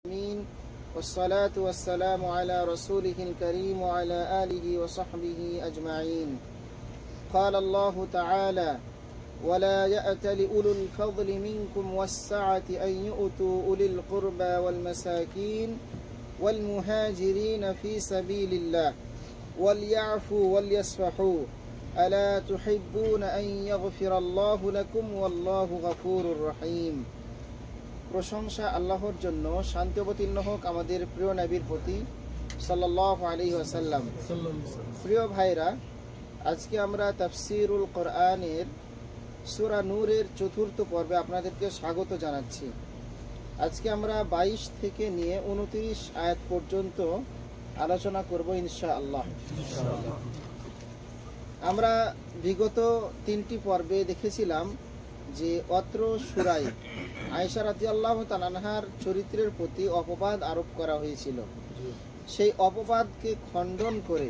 آمين والصلاة والسلام على رسوله الكريم وعلى آله وصحبه أجمعين. قال الله تعالى: ولا يأتل أولو الفضل منكم والسعة أن يؤتوا أولي القربى والمساكين والمهاجرين في سبيل الله وليعفوا وليصفحوا ألا تحبون أن يغفر الله لكم والله غفور رحيم। প্রশংসা আল্লাহর জন্য, শান্তি অবতীর্ণ হোক আমাদের প্রিয় নবীর প্রতি সাল্লাল্লাহু আলাইহি ওয়াসাল্লাম। প্রিয় ভাইরা, আজকে আমরা তাফসীরুল কোরআনের সূরা নূরের ৪র্থ পর্বে আপনাদেরকে স্বাগত জানাচ্ছি। আজকে আমরা ২২ থেকে নিয়ে ২৯ আয়াত পর্যন্ত আলোচনা করব ইনশাআল্লাহ। আমরা বিগত ৩টি পর্বে দেখেছিলাম যে অত্র সূরায় আয়েশা রাদিয়াল্লাহু তাআলা আনহার চরিত্রের প্রতি অপবাদ আরোপ করা হয়েছিল। সেই অপবাদকে খণ্ডন করে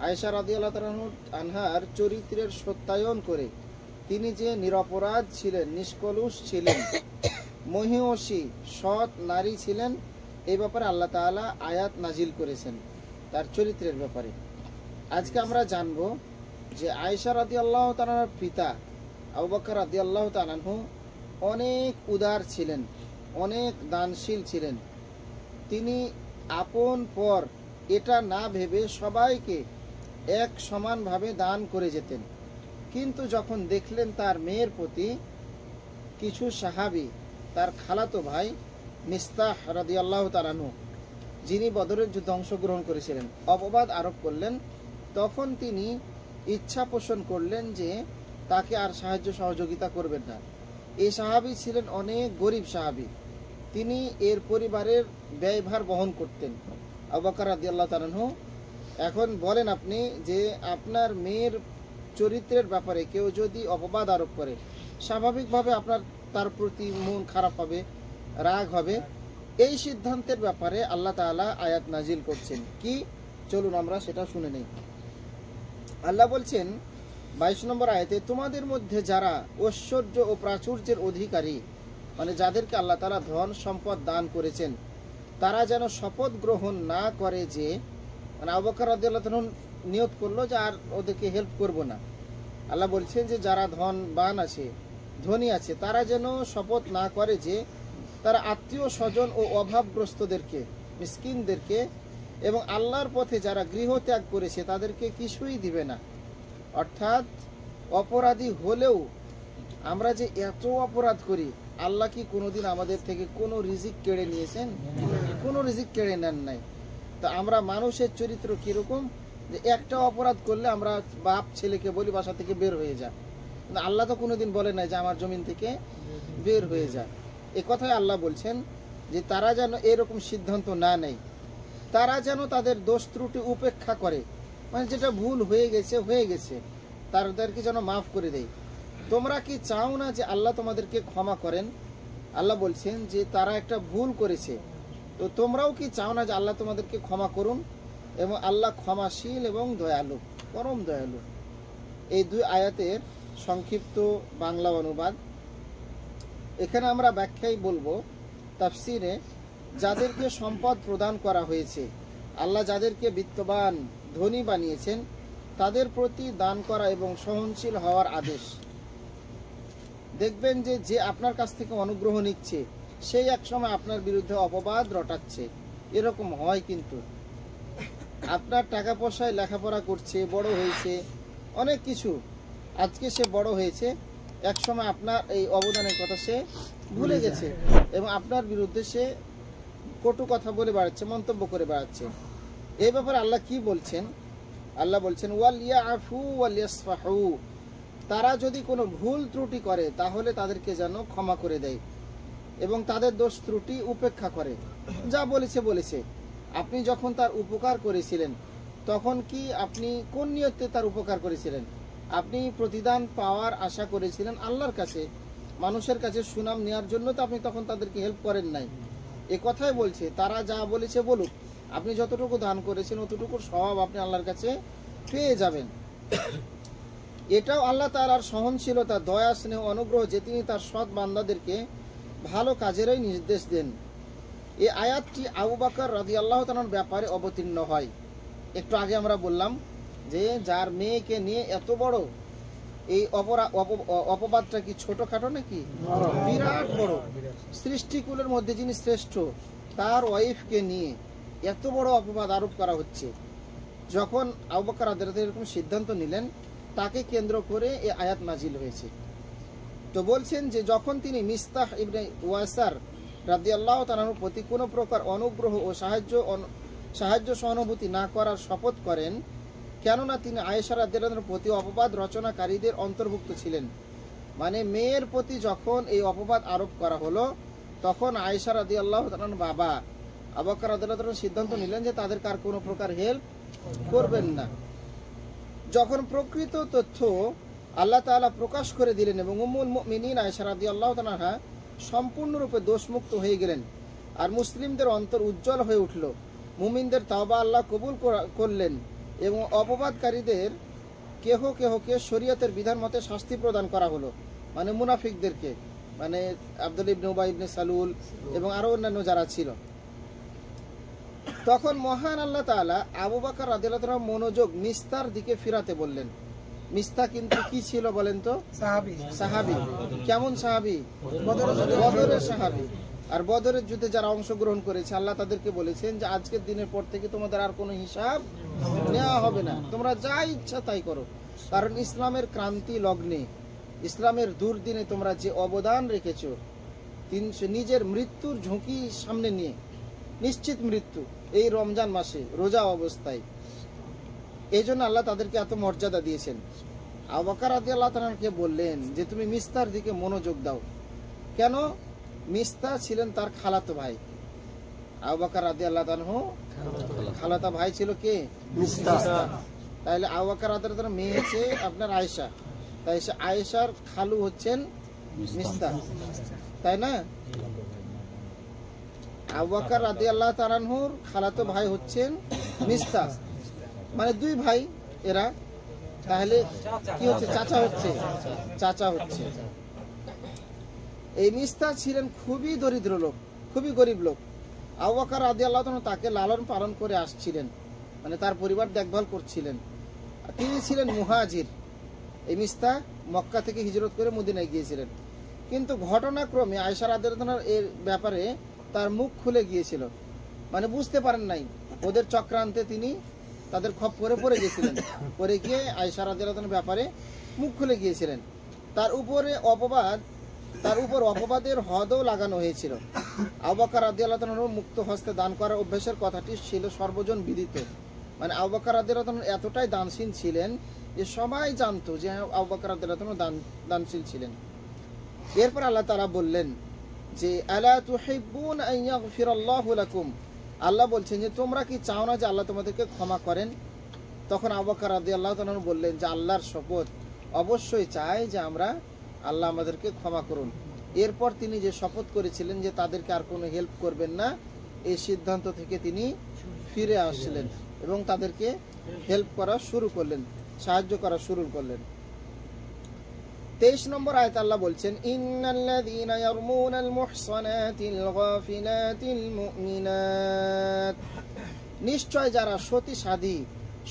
আয়েশা রাদিয়াল্লাহু তাআলা আনহার চরিত্রের সত্যায়ন করে তিনি যে নিরপরাধ ছিলেন, নিষ্কলুষ ছিলেন, মহিয়সী সৎ নারী ছিলেন, এই ব্যাপারে আল্লাহ তাআলা আয়াত নাজিল করেছেন তার চরিত্রের ব্যাপারে। আজকে আমরা জানব যে আয়েশা রাদিয়াল্লাহু তাআলার পিতা আবু বকর রাদিয়াল্লাহু তাআলা আনহু অনেক উদার ছিলেন, অনেক দানশীল ছিলেন। তিনি আপন পর এটা না ভেবে সবাইকে এক সমানভাবে দান করে যেতেন। কিন্তু যখন দেখলেন তার মেয়ের প্রতি কিছু সাহাবী, তার খালাতো ভাই মিস্তাহ রাদিয়াল্লাহু তাআলা আনহু, যিনি বদরের যুদ্ধে অংশগ্রহণ করেছিলেন, অপবাদ আরোপ করলেন, তখন তিনি ইচ্ছা পোষণ করলেন যে তাকে আর সাহায্য সহযোগিতা করবেন না। এই সাহাবী ছিলেন অনেক গরিব সাহাবী, তিনি এর পরিবারের ব্যয়ভার বহন করতেন। আবু বকর রাদিয়াল্লাহু তাআলা আনহু, এখন বলেন আপনি যে আপনার মেয়ের চরিত্রের ব্যাপারে কেউ যদি অপবাদ আরোপ করে, স্বাভাবিকভাবে আপনার তার প্রতি মন খারাপ হবে, রাগ হবে। এই সিদ্ধান্তের ব্যাপারে আল্লাহ তাআলা আয়াত নাজিল করছেন। কি, চলুন আমরা সেটা শুনে নেই। আল্লাহ বলছেন ২২ নম্বর আয়াতে, তোমাদের মধ্যে যারা ঐশ্বর্য ও প্রাচুর্যের অধিকারী, মানে যাদেরকে আল্লাহ তাআলা ধন সম্পদ দান করেছেন, তারা যেন শপথ গ্রহণ না করে যে, মানে আবু বকর রাদিয়াল্লাহু তাআলা নিয়ত করলো যে আর ওদেরকে হেল্প করব না। আল্লাহ বলছেন যে যারা ধনবান আছে, ধনী আছে, তারা যেন শপথ না করে যে তারা আত্মীয় স্বজন ও অভাবগ্রস্তদেরকে, মিসকিনদেরকে এবং আল্লাহর পথে যারা গৃহত্যাগ করেছে তাদেরকে কিছুই দিবে না। অর্থাৎ অপরাধী হলেও আমরা যে এত অপরাধ করি, আল্লাহ কি কোনোদিন আমাদের থেকে কোনো রিজিক কেড়ে নিয়েছেন? কোনো রিজিক কেড়ে নেন নাই। তো আমরা মানুষের চরিত্র কিরকম, যে একটা অপরাধ করলে আমরা বাপ ছেলেকে বলি বাসা থেকে বের হয়ে যা, কিন্তু আল্লাহ তো কোনোদিন বলে নাই যে আমার জমিন থেকে বের হয়ে যা। এ কথাই আল্লাহ বলছেন যে তারা যেন এরকম সিদ্ধান্ত না নেয়, তারা যেন তাদের দোষ ত্রুটি উপেক্ষা করে, মানে যেটা ভুল হয়ে গেছে হয়ে গেছে, তাদেরকে যেন মাফ করে দেয়। তোমরা কি চাও না যে আল্লাহ তোমাদেরকে ক্ষমা করেন? আল্লাহ বলছেন যে তারা একটা ভুল করেছে, তো তোমরাও কি চাও না যে আল্লাহ তোমাদেরকে ক্ষমা করুন? এবং আল্লাহ ক্ষমাশীল এবং দয়ালু, পরম দয়ালু। এই দুই আয়াতের সংক্ষিপ্ত বাংলা অনুবাদ। এখানে আমরা ব্যাখ্যাই বলবো তাফসিরে, যাদেরকে সম্পদ প্রদান করা হয়েছে, আল্লাহ যাদেরকে বিত্তবান ধনী বানিয়েছেন, তাদের প্রতি দান করা এবং সহনশীল হওয়ার আদেশ। দেখবেন যে যে আপনার কাছ থেকে অনুগ্রহ নিচ্ছে, সেই এক সময় আপনার বিরুদ্ধে অপবাদ রটাচ্ছে, এরকম হয়। কিন্তু আপনার টাকা পয়সায় লেখাপড়া করছে, বড় হয়েছে, অনেক কিছু, আজকে সে বড় হয়েছে, এক সময় আপনার এই অবদানের কথা সে ভুলে গেছে এবং আপনার বিরুদ্ধে সে কটু কথা বলে বেড়াচ্ছে, মন্তব্য করে বেড়াচ্ছে। এই ব্যাপারে আল্লাহ কি বলছেন? আল্লাহ বলছেন ওয়ালিয়াফু ওয়ালিয়াসফাহু, তারা যদি কোনো ভুল ত্রুটি করে তাহলে তাদেরকে যেন ক্ষমা করে দেয় এবং তাদের দোষ ত্রুটি উপেক্ষা করে। যা বলেছে বলেছে। আপনি যখন তার উপকার করেছিলেন, তখন কি আপনি কোন নিয়তে তার উপকার করেছিলেন? আপনি প্রতিদান পাওয়ার আশা করেছিলেন আল্লাহর কাছে, মানুষের কাছে সুনাম নেওয়ার জন্য তো আপনি তখন তাদেরকে হেল্প করেন নাই। এ কথাই বলছে, তারা যা বলেছে বলুক, আপনি যতটুকু দান করেছেন অতটুকুর স্বভাব আপনি আল্লাহর কাছে পেয়ে যাবেন। এটাও আল্লাহ তাআলার সহনশীলতা, দয়া, স্নেহ, অনুগ্রহ যে তিনি তার সৎ বান্দাদেরকে ভালো কাজেরই নির্দেশ দেন। এই আয়াতটি আবু বকর রাদিয়াল্লাহু তাআলার ব্যাপারে অবতীর্ণ হয়। একটু আগে আমরা বললাম যে যার মেয়েকে নিয়ে এত বড় এই অপবাদটা কি ছোটখাটো নাকি? বিরাট বড়। সৃষ্টিকুলের মধ্যে যিনি শ্রেষ্ঠ তার ওয়াইফকে নিয়ে এত বড় অপবাদ আরোপ করা হচ্ছে। যখন আবু বকর রাদিয়াল্লাহু তাআলা এরকম সিদ্ধান্ত নিলেন, তাকে কেন্দ্র করে এই আয়াত নাজিল হয়েছে। তো বলছেন যে যখন তিনি মিস্তাহ ইবনে ওয়াসার রাদিয়াল্লাহু তাআলার প্রতি কোনো প্রকার অনুগ্রহ ও সাহায্য সহানুভূতি না করার শপথ করেন, কেননা তিনি আয়েশা রাদিয়াল্লাহু তাআলার প্রতি অপবাদ রচনাকারীদের অন্তর্ভুক্ত ছিলেন। মানে মেয়ের প্রতি যখন এই অপবাদ আরোপ করা হলো, তখন আয়েশা রাদিয়াল্লাহু তাআলার বাবা আবু বকর রাদিয়াল্লাহু তাআলা সিদ্ধান্ত নিলেন যে তাদের কার কোনো প্রকার হেল্প করবেন না। যখন প্রকৃত তথ্য আল্লাহ তাআলা প্রকাশ করে দিলেন এবং উম্মুল মুমিনিন আয়েশা রাদিয়াল্লাহু তাআলা সম্পূর্ণরূপে দোষমুক্ত হয়ে গেলেন, আর মুসলিমদের অন্তর উজ্জ্বল হয়ে উঠল, মুমিনদের তাওবা আল্লাহ কবুল করলেন এবং অপবাদকারীদের কেহকে শরীয়তের বিধান মতে শাস্তি প্রদান করা হলো। মানে মুনাফিকদেরকে, মানে আব্দুল্লাহ ইবনে উবাই ইবনে সালুল এবং আরো অন্যান্য যারা ছিল। তখন মহান আল্লাহ তাআলা আবু বকর রাদিয়াল্লাহু তাআলার মনোযোগ মিস্তার দিকে ফিরাতে বললেন। মিস্তা কিন্তু কি ছিল বলেন তো? সাহাবী। কেমন সাহাবী? বদরের সাহাবী। আর বদরের যুদ্ধে যারা অংশগ্রহণ করেছে, আল্লাহ তাদেরকে বলেছেন যে আজকের দিনের পর থেকে তোমাদের আর কোনো হিসাব নেওয়া হবে না, তোমরা যা ইচ্ছা তাই করো। কারণ ইসলামের ক্রান্তি লগ্নে, ইসলামের দুর্দিনে তোমরা যে অবদান রেখেছ, নিজের মৃত্যুর ঝুঁকি সামনে নিয়ে, নিশ্চিত মৃত্যু এই রমজান মাসে রোজা অবস্থায়, এই জন্য আল্লাহ তাদেরকে এত মর্যাদা দিয়েছেন। আবু বকর রাদিয়াল্লাহু তাআলাকে বললেন যে তুমি মিস্তার দিকে মনোযোগ দাও। কেন? মিস্তা ছিলেন তার খালাতো ভাই। আবু বকর রাদিয়াল্লাহু তাআলা খালাতো ভাই ছিল কে? মিস্তা। তাহলে আবু বকর রাদিয়াল্লাহু তাআলার মেয়ে হচ্ছে আপনার আয়েশা, তাই আয়েশার খালু হচ্ছেন মিস্তা, তাই না? আবু বকর রাদিয়াল্লাহু তাআলার খালাতো ভাই হচ্ছেন মিস্তা, মানে দুই ভাই এরা। তাহলে কি হচ্ছে? চাচা হচ্ছে। এই মিস্তা ছিলেন খুবই দরিদ্র লোক, খুবই গরিব লোক। আবু বকর রাদিয়াল্লাহু তাআলা তাকে লালন পালন করে আসছিলেন, মানে তার পরিবার দেখভাল করছিলেন। তিনি ছিলেন মুহাজির। এই মিস্তা মক্কা থেকে হিজরত করে মদিনায় গিয়েছিলেন, কিন্তু ঘটনাক্রমে আয়েশা রাদিয়াল্লাহু তাআলার এর ব্যাপারে তার মুখ খুলে গিয়েছিল, মানে বুঝতে পারেন নাই। ওদের চক্রান্তে তিনি তাদের খপ্পরে পড়ে গিয়েছিলেন, পরে গিয়ে আয়েশা রাদিয়াল্লাহু তাআলার ব্যাপারে মুখ খুলে গিয়েছিলেন। তার উপর অপবাদের হদও লাগানো হয়েছিল। আবু বকর রাদিয়াল্লাহু তাআলা মুক্ত হস্তে দান করার অভ্যাসের কথাটি ছিল সর্বজন বিদিত। মানে আবু বকর রাদিয়াল্লাহু তাআলা এতটাই দানশীল ছিলেন যে সবাই জানতো যে আবু বকর রাদিয়াল্লাহু তাআলা দানশীল ছিলেন। এরপর আল্লাহ তাআলা বললেন যে আলা তুহিব্বুন আন ইয়াগফিরাল্লাহু লাকুম, আল্লাহ বলছেন যে তোমরা কি চাও না যে আল্লাহ তোমাদেরকে ক্ষমা করেন? তখন আবু বকর রাদিয়াল্লাহু তাআলা বললেন যে আল্লাহর শপথ, অবশ্যই চাই যে আল্লাহ আমাদেরকে ক্ষমা করুন। এরপর তিনি যে শপথ করেছিলেন যে তাদেরকে আর কোনো হেল্প করবেন না, এই সিদ্ধান্ত থেকে তিনি ফিরে আসলেন এবং তাদেরকে হেল্প করা শুরু করলেন, সাহায্য করা শুরু করলেন। 23 নম্বর আয়াত আল্লাহ বলছেন ইন্নাল্লাযীনা ইয়ারমুনাল মুহসানাতিল গাফিলাতিল মুমিনাত, নিশ্চয় যারা সতী সাধী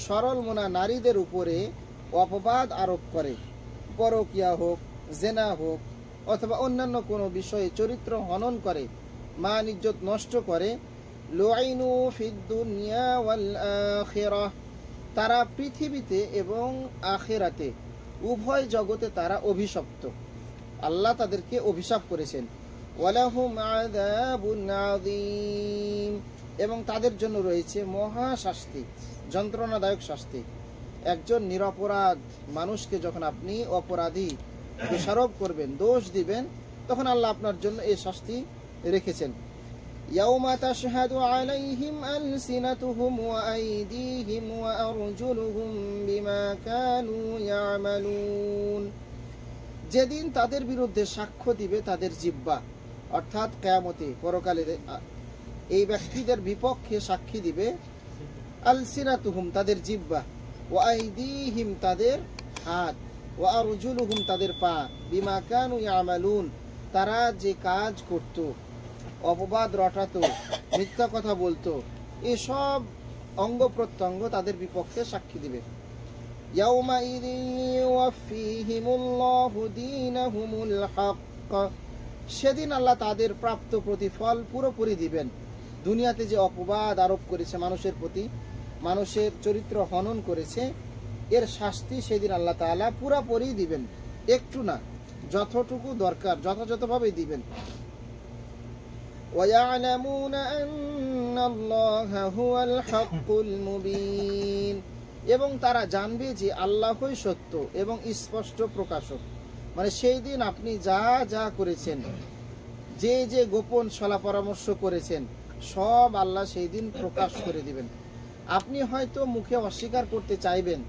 সরল মনা নারীদের উপরে অপবাদ আরোপ করে, পরকিয়া হোক, জেনা হোক অথবা অন্যান্য কোনো বিষয়ে চরিত্র হনন করে, মান ইজ্জত নষ্ট করে, লুআইনু ফিদ দুনিয়া ওয়াল আখিরাহ, তারা পৃথিবীতে এবং আখিরাতে উভয় জগতে তারা অভিশপ্ত, আল্লাহ তাদেরকে অভিশাপ করেছেন। ওয়ালাহুম আযাবুন আযীম, এবং তাদের জন্য রয়েছে মহা শাস্তি, যন্ত্রণাদায়ক শাস্তি। একজন নিরপরাধ মানুষকে যখন আপনি অপরাধী দোষারোপ করবেন, দোষ দিবেন, তখন আল্লাহ আপনার জন্য এই শাস্তি রেখেছেন। ইয়াউমা তাশহাদু আলাইহিম আলসিনাতুহুম ওয়া আইদিহিম ওয়া আরজুলুহুম বিমা কানু ইয়ামালুন, যেদিন তাদের বিরুদ্ধে সাক্ষ্য দিবে তাদের জিহ্বা, অর্থাৎ কিয়ামতে পরকালে এই ব্যক্তিদের বিপক্ষে সাক্ষী দিবে আলসিনাতুহুম তাদের জিহ্বা, ওয়া আইদিহিম তাদের হাত, ওয়া আরজুলুহুম তাদের পা, বিমা কানু ইয়ামালুন তারা যে কাজ করত, অপবাদ রটাতো, মিথ্যা কথা বলতো, এসব অঙ্গ প্রত্যঙ্গ তাদের বিপক্ষে সাক্ষী দিবে। সেদিন আল্লাহ তাদের প্রাপ্ত প্রতিফল পুরোপুরি দিবেন। দুনিয়াতে যে অপবাদ আরোপ করেছে মানুষের প্রতি, মানুষের চরিত্র হনন করেছে, এর শাস্তি সেদিন আল্লাহ তাআলা পুরোপুরি দিবেন, একটু না, যতটুকু দরকার যথাযথভাবে দিবেন। وَيَعْلَمُونَ أَنَّ اللَّهَ هُوَ الْحَقُّ الْمُبِينُ, এবং তারা জানবে যে আল্লাহই সত্য এবং স্পষ্ট প্রকাশক। মানে সেই দিন আপনি যা যা করেছেন, যে যে গোপন সলা পরামর্শ করেছেন, সব আল্লাহ সেই দিন প্রকাশ করে দিবেন। আপনি হয়তো মুখে অস্বীকার করতে চাইবেন,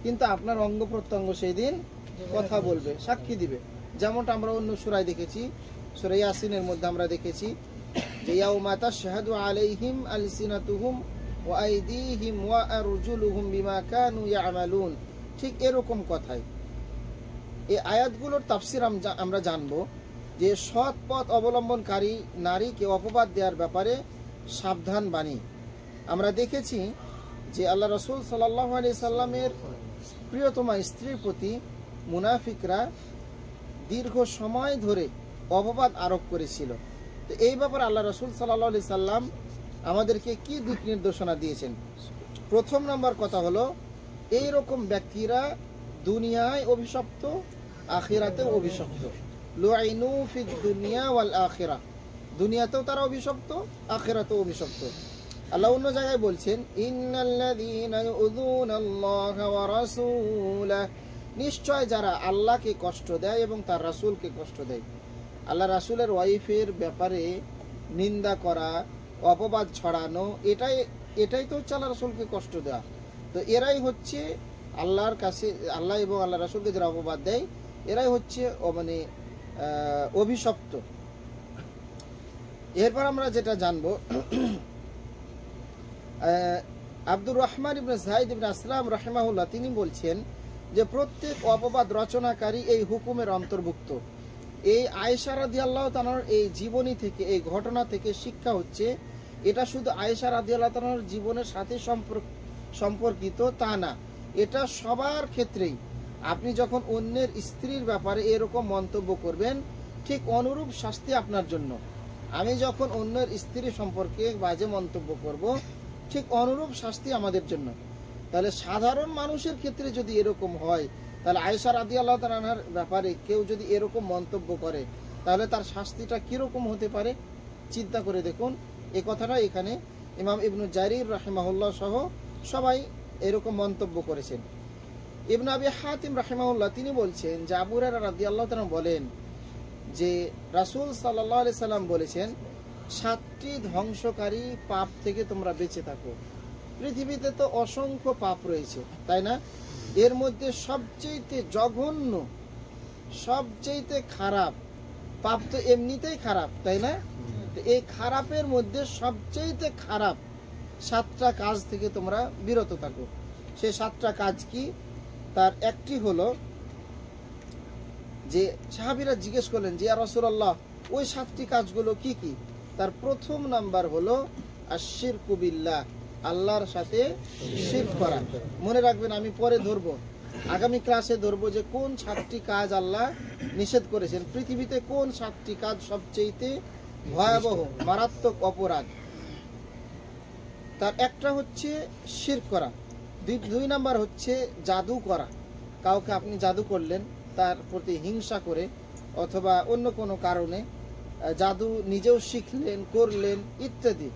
কিন্তু আপনার অঙ্গ প্রত্যঙ্গ সেই দিন কথা বলবে, সাক্ষী দিবে। যেমনটা আমরা অন্য সূরায় দেখেছি, সূরা ইয়াসিনের মধ্যে আমরা দেখেছি যে ইয়াউমা তাশহাদু আলাইহিম আলসিনাতুহুম ওয়া আইদিহিম ওয়া আরজুলুহুম বিমা কানু ইয়ামালুন। ঠিক এরকম কথাই এই আয়াতগুলোর তাফসীর আমরা জানব যে সৎ পথ অবলম্বনকারী নারীকে অপবাদ দেওয়ার ব্যাপারে সাবধান বাণী। আমরা দেখেছি যে আল্লাহ রাসূল সাল্লাল্লাহু আলাইহি সাল্লামের প্রিয়তমা স্ত্রীর প্রতি মুনাফিকরা দীর্ঘ সময় ধরে অপবাদ আরোপ করেছিল। তো এই ব্যাপারে আল্লাহ রাসূল সাল্লাল্লাহু আলাইহি সাল্লাম আমাদেরকে কি দিক নির্দেশনা দিয়েছেন? প্রথম নাম্বার কথা হলো, এইরকম ব্যক্তিরা দুনিয়ায় অভিশপ্ত, আখিরাতেও অভিশপ্ত। লুআইনু ফিদ দুনিয়া ওয়াল আখিরা, দুনিয়াতেও তারা অভিশপ্ত, আখিরাতেও অভিশপ্ত। আল্লাহ অন্য জায়গায় বলছেন, ইন্নাল্লাযীনা ইউযুনাল্লাহা ওয়া রাসূলাহু, নিশ্চয় যারা আল্লাহকে কষ্ট দেয় এবং তার রাসূলকে কষ্ট দেয়। আল্লাহ রাসূলের ওয়াইফের ব্যাপারে নিন্দা করা, অপবাদ ছড়ানো, এটাই তো হচ্ছে আল্লাহ রাসূলকে কষ্ট দেওয়া। তো এরাই হচ্ছে আল্লাহর কাছে, আল্লাহ এবং আল্লাহ রাসূলকে যারা অপবাদ দেয়, এরাই হচ্ছে মানে অভিশপ্ত। এরপর আমরা যেটা জানবো, আব্দুর রহমান ইবনে যায়েদ ইবনে আসলাম রাহিমাহুল্লাহ তিনি বলছেন যে প্রত্যেক অপবাদ রচনাকারী এই হুকুমের অন্তর্ভুক্ত। এই আয়েশা রাদিয়াল্লাহু তাআলার এই জীবনী থেকে, এই ঘটনা থেকে শিক্ষা হচ্ছে, এটা শুধু আয়েশা রাদিয়াল্লাহু তাআলার জীবনের সাথে সম্পর্কিত তা না, এটা সবার ক্ষেত্রেই। আপনি যখন অন্যের স্ত্রীর ব্যাপারে এরকম মন্তব্য করবেন, ঠিক অনুরূপ শাস্তি আপনার জন্য। আমি যখন অন্যের স্ত্রী সম্পর্কে বাজে মন্তব্য করব, ঠিক অনুরূপ শাস্তি আমাদের জন্য। তাহলে সাধারণ মানুষের ক্ষেত্রে যদি এরকম হয়, তাহলে আয়েশা রাদিয়াল্লাহু তাআলার ব্যাপারে কেউ যদি এরকম মন্তব্য করে, তাহলে তার শাস্তিটা কিরকম হতে পারে চিন্তা করে দেখুন। এই কথাটা এখানে ইমাম ইবনু জারির রাহিমাহুল্লাহ সহ সবাই এরকম মন্তব্য করেছেন। ইবনে আবি হাতিম রাহিমাহুল্লাহ তিনি বলছেন যে আবু হুরায়রা রাদিয়াল্লাহু তাআলা বলেন যে রাসূল সাল্লাল্লাহু আলাইহি সাল্লাম বলেছেন, 7টি ধ্বংসকারী পাপ থেকে তোমরা বেঁচে থাকো। পৃথিবীতে তো অসংখ্য পাপ রয়েছে, তাই না? এর মধ্যে সবচেয়ে জঘন্য, সবচেয়ে খারাপ পাপ তো এমনিতেই খারাপ, তাই না? তো এই খারাপের মধ্যে সবচেয়ে খারাপ 7টা কাজ থেকে তোমরা বিরত থাকো। সেই 7টা কাজ কি? তার একটি হলো যে সাহাবীরা জিজ্ঞেস করলেন যে ইয়া রাসূলুল্লাহ, ওই 7টি কাজগুলো কি কি? তার প্রথম নাম্বার হলো আশশিরকু বিল্লাহ, আল্লাহর সাথে শিরক করা। মনে রাখবেন, আমি পরে ধরবো, আগামী ক্লাসে ধরবো যে কোন 7টি কাজ আল্লাহ নিষেধ করেছেন। পৃথিবীতে কোন 7টি কাজ সবচেয়ে ভয়াবহ মারাত্মক অপরাধ? তার একটা হচ্ছে শিরক করা। 2 নাম্বার হচ্ছে জাদু করা। কাউকে আপনি জাদু করলেন, তার প্রতি হিংসা করে অথবা অন্য কোনো কারণে জাদু নিজেও শিখলেন, করলেন ইত্যাদি।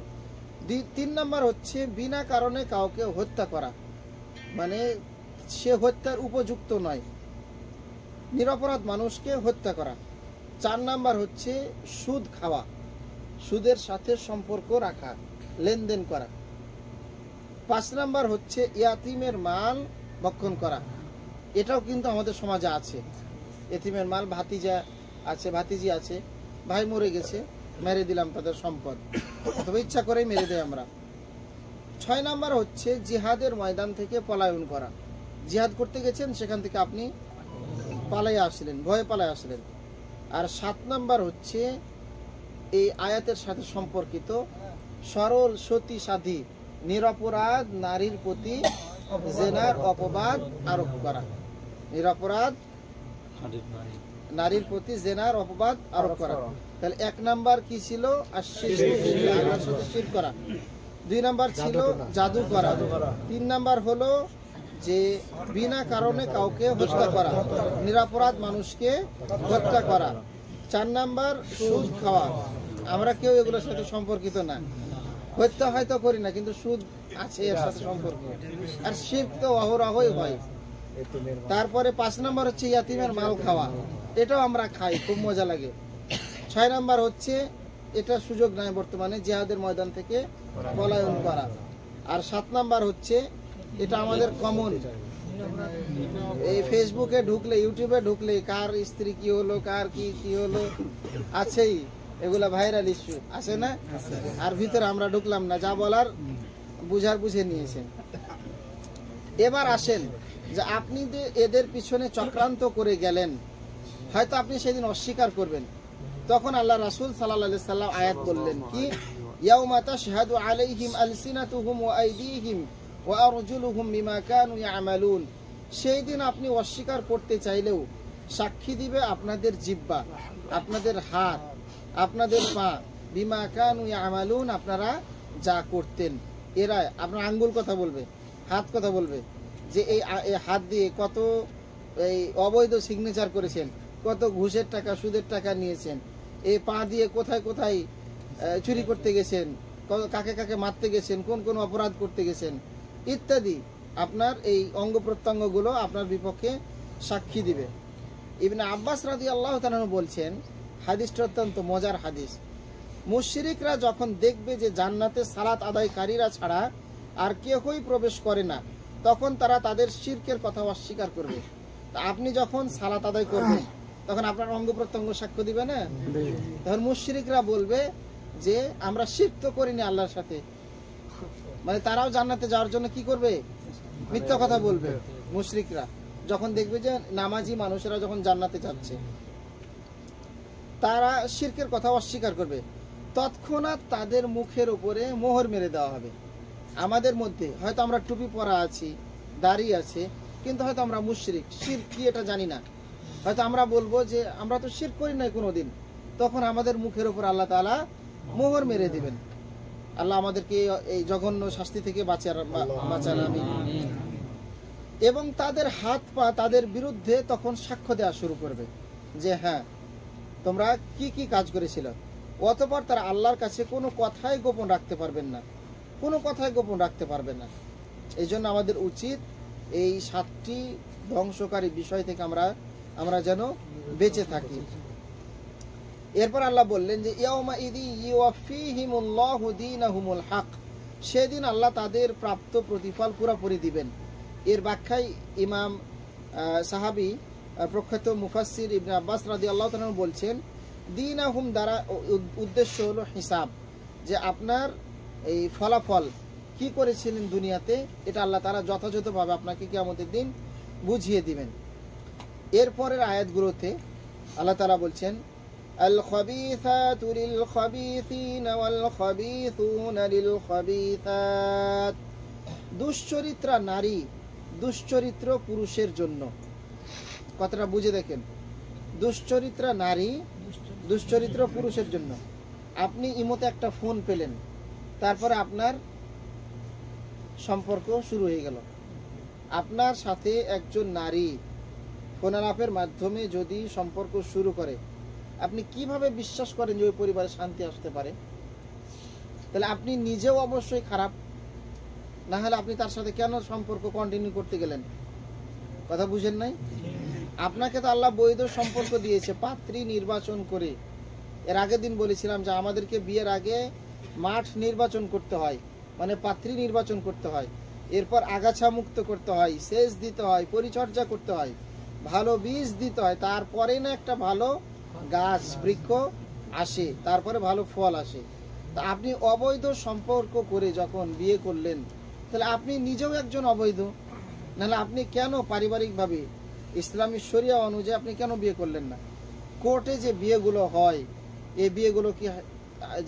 3 নাম্বার হচ্ছে বিনা কারণে কাউকে হত্যা করা, মানে সে হত্যার উপযুক্ত নয়, নিরপরাধ মানুষকে হত্যা করা। 4 নাম্বার হচ্ছে সুদ খাওয়া, সুদের সাথে সম্পর্ক রাখা, লেনদেন করা। 5 নাম্বার হচ্ছে ইয়াতিমের মাল ভক্ষণ করা। এটাও কিন্তু আমাদের সমাজে আছে, এতিমের মাল, ভাতিজা আছে, ভাতিজি আছে, ভাই মরে গেছে, মেরে দিলাম তাদের সম্পদ, অথবা ইচ্ছা করেই মেরে দেয় আমরা। 6 নাম্বার হচ্ছে জিহাদের ময়দান থেকে পলায়ন করা। জিহাদ করতে গেছেন, সেখান থেকে আপনি পালাই আসলেন, ভয়ে পালাই আসলেন। আর 7 নাম্বার হচ্ছে এই আয়াতের সাথে সম্পর্কিত সরল সতী সাধী নিরপরাধ নারীর প্রতি জেনার অপবাদ আরোপ করা। নিরপরাধ নারীর প্রতি জেনার অপবাদ আরোপ করা। তাহলে 1 নাম্বার কি ছিল? আল্লাহর সাথে শিরক করা। 2 নাম্বার ছিল জাদু করা। 3 নাম্বার হলো যে বিনা কারণে কাউকে হত্যা করা, নিরপরাধ মানুষকে হত্যা করা। 4 নাম্বার সুদ খাওয়া। আমরা কেউ এগুলোর সাথে সম্পর্কিত না, হত্যা হয়তো করি না, কিন্তু সুদ আছে এর সাথে সম্পর্ক। আর শিরক তো অহরহই হয়। তারপরে 5 নাম্বার হচ্ছে ইয়াতিমের মাল খাওয়া, এটাও আমরা খাই, খুব মজা লাগে। 6 নাম্বার হচ্ছে, এটা সুযোগ নাই বর্তমানে, জিহাদের ময়দান থেকে পলায়ন করা। আর 7 নাম্বার হচ্ছে, এটা আমাদের কমন, এই ফেসবুকে ঢুকলে, ইউটিউবে ঢুকলে কার স্ত্রী কি হলো, কার কি কি হলো, আছেই, এগুলা ভাইরাল ইস্যু আছে না? আর ভিতরে আমরা ঢুকলাম না, যা বলার বুঝে নিয়েছেন। এবার আসেন যে আপনি যে এদের পিছনে চক্রান্ত করে গেলেন, হয়তো আপনি সেদিন অস্বীকার করবেন, তখন আল্লাহ রাসূল সাল্লাল্লাহু আলাইহি সাল্লাম আয়াত বললেন কি, ইয়াউমা তাশহাদু আলাইহিম আলসিনাতুহুম ওয়া আইদিহিম ওয়া আরজুলুহুম বিমা কানু ইয়ামালুন। সেই দিন আপনি অস্বীকার করতে চাইলেও সাক্ষী দিবে আপনাদের জিহ্বা, আপনাদের হাত, আপনাদের পা, বিমা কানু ইয়ামালুন, আপনারা যা করতেন। এরা আপনার আঙ্গুল কথা বলবে, হাত কথা বলবে যে এই হাত দিয়ে কত এই অবৈধ সিগনেচার করেছেন, কত ঘুষের টাকা সুদের টাকা নিয়েছেন, এই পা দিয়ে কোথায় কোথায় চুরি করতে গেছেন, কাকে কাকে মারতে গেছেন, কোন কোন অপরাধ করতে গেছেন ইত্যাদি। আপনার এই অঙ্গ প্রত্যঙ্গগুলো আপনার বিপক্ষে সাক্ষী দিবে। ইবনে আব্বাস রাদিয়াল্লাহু তাআলা বলছেন, হাদিসটা অত্যন্ত মজার হাদিস, মুশরিকরা যখন দেখবে যে জান্নাতে সালাত আদায়কারীরা ছাড়া আর কেউই প্রবেশ করে না, তখন তারা তাদের শিরকের কথা অস্বীকার করবে। আপনি যখন সালাত আদায় করবেন তখন আপনার অঙ্গ প্রত্যঙ্গ সাক্ষ্য দিবে না? তখন মুশরিকরা বলবে যে আমরা শিরক তো করিনি আল্লাহর সাথে, মানে তারাও জান্নাতে যাওয়ার জন্য কি করবে? মিথ্যা কথা বলবে। মুশরিকরা যখন দেখবে যে নামাজি মানুষেরা যখন জান্নাতে যাচ্ছে, তারা শিরকের কথা অস্বীকার করবে, তৎক্ষণাৎ তাদের মুখের উপরে মোহর মেরে দেওয়া হবে। আমাদের মধ্যে হয়তো আমরা টুপি পরা আছি, দাড়ি আছে, কিন্তু হয়তো আমরা মুশরিক, শিরক কি এটা জানি না। হয়তো আমরা বলবো যে আমরা তো শিরক করি নাই কোনোদিন, তখন আমাদের মুখের উপর আল্লাহ তাআলা মোহর মেরে দিবেন। আল্লাহ আমাদেরকে এই জঘন্য শাস্তি থেকে বাঁচান আমিন। এবং তাদের হাত পা তাদের বিরুদ্ধে তখন সাক্ষ্য দেওয়া শুরু করবে যে হ্যাঁ তোমরা কি কি কাজ করেছিল। অতঃপর তারা আল্লাহর কাছে কোনো কথাই গোপন রাখতে পারবেন না, কোনো কথাই গোপন রাখতে পারবেন না। এই জন্য আমাদের উচিত এই 7টি ধ্বংসকারী বিষয় থেকে আমরা যেন বেঁচে থাকি। এরপর আল্লাহ বললেন যে ইয়াউমা ইদি ইউওয়াফিহিমুল্লাহু দীনাহুমুল হক, সেদিন আল্লাহ তাদের প্রাপ্ত প্রতিফল পুরোপুরি দিবেন। এর ব্যাখ্যায় ইমাম সাহাবী প্রখ্যাত মুফাসসির ইবনে আব্বাস রাদিয়াল্লাহু তাআলা বলছেন, দীনাহুম দ্বারা উদ্দেশ্য হলো হিসাব, যে আপনার এই ফলাফল কি করেছিলেন দুনিয়াতে, এটা আল্লাহ তাআলা যথাযথভাবে আপনাকে কিয়ামতের দিন বুঝিয়ে দিবেন। এরপরের আয়াতগুলোতে আল্লাহ তাআলা বলছেন, আল খাবিসাতু লিল খাবিসিনা ওয়াল খাবিসুনা লিল খাবিসাত, দুশ্চরিত্রা নারী দুশ্চরিত্র পুরুষের জন্য। কথাটা বুঝে দেখেন, দুশ্চরিত্রা নারী দুশ্চরিত্র পুরুষের জন্য। আপনি ইমোতে একটা ফোন পেলেন, তারপরে আপনার সম্পর্ক শুরু হয়ে গেল, আপনার সাথে একজন নারী ফোনালাপের মাধ্যমে যদি সম্পর্ক শুরু করে, আপনি কিভাবে বিশ্বাস করেন যে ওই পরিবারে শান্তি আসতে পারে? তাহলে আপনি নিজেও অবশ্যই খারাপ, না হলে আপনি তার সাথে কেন সম্পর্ক কন্টিনিউ করতে গেলেন? কথা বুঝেন নাই? আপনাকে তো আল্লাহ বৈধ সম্পর্ক দিয়েছে পাত্রী নির্বাচন করে। এর আগের দিন বলেছিলাম যে আমাদেরকে বিয়ের আগে মাঠ নির্বাচন করতে হয়, মানে পাত্রী নির্বাচন করতে হয়, এরপর আগাছা মুক্ত করতে হয়, সেচ দিতে হয়, পরিচর্যা করতে হয়, ভালো বীজ দিতে হয়, তারপরে না একটা ভালো গাছ বৃক্ষ আসে, তারপরে ভালো ফল আসে। তা আপনি অবৈধ সম্পর্ক করে যখন বিয়ে করলেন, তাহলে আপনি নিজেও একজন অবৈধ। নাহলে আপনি কেন পারিবারিকভাবে ইসলামী শরিয়া অনুযায়ী আপনি কেন বিয়ে করলেন না? কোর্টে যে বিয়েগুলো হয়, এই বিয়েগুলো কি